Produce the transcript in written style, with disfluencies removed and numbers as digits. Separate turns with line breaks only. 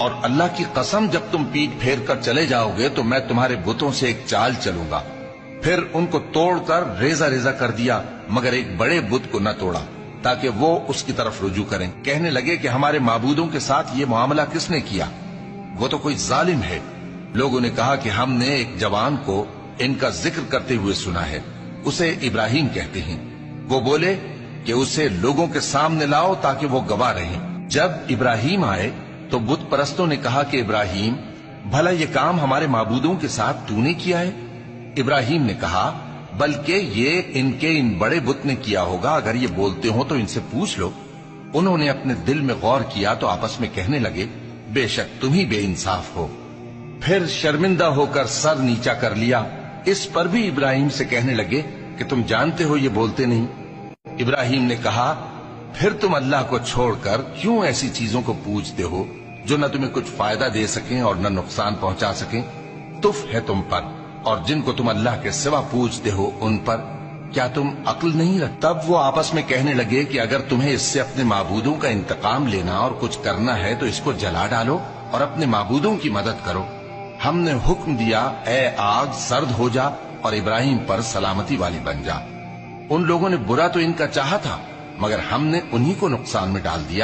اور اللہ کی قسم جب تم پیٹ پھیر کر چلے جاؤ گے تو میں تمہارے بتوں سے ایک چال چلوں گا۔ پھر ان کو توڑ کر ریزہ ریزہ کر دیا، مگر ایک بڑے بت کو نہ توڑا تاکہ وہ اس کی طرف رجوع کریں۔ کہنے لگے کہ ہمارے معبودوں کے ساتھ یہ معاملہ کس نے کیا؟ وہ تو کوئی ظالم ہے۔ لوگوں نے کہا کہ ہم نے ایک جوان کو ان کا ذکر کرتے ہوئے سنا ہے، اسے ابراہیم کہتے ہیں۔ وہ بولے کہ اسے لوگوں کے سامنے لاؤ تاکہ وہ گواہ رہیں۔ جب ابراہیم آئے تو بت پرستوں نے کہا کہ ابراہیم، بھلا یہ کام ہمارے معبودوں کے ساتھ تو نے کیا ہے؟ ابراہیم نے کہا، بلکہ یہ ان بڑے بت نے کیا ہوگا، اگر یہ بولتے ہوں تو ان سے پوچھ لو۔ انہوں نے اپنے دل میں غور کیا تو آپس میں کہنے لگے، بے شک تم ہی بے انصاف ہو۔ پھر شرمندہ ہو کر سر نیچا کر لیا۔ اس پر بھی ابراہیم سے کہنے لگے کہ تم جانتے ہو یہ بولتے نہیں۔ ابراہیم نے کہا، پھر تم اللہ کو چھوڑ کر کیوں ایسی چیزوں کو پوجتے ہو جو نہ تمہیں کچھ فائدہ دے سکیں اور نہ نقصان پہنچا سکیں؟ تف ہے تم پر اور جن کو تم اللہ کے سوا پوجتے ہو ان پر، کیا تم عقل نہیں رکھتے؟ تب وہ آپس میں کہنے لگے کہ اگر تمہیں اس سے اپنے معبودوں کا انتقام لینا اور کچھ کرنا ہے تو اس کو جلا ڈالو اور اپنے معبودوں کی مدد کرو۔ ہم نے حکم دیا، اے آگ سرد ہو جا اور ابراہیم پر سلامتی والی بن جا۔ ان لوگوں نے برا تو ان کا چاہا تھا، مگر ہم نے انہی کو نقصان میں ڈال دیا۔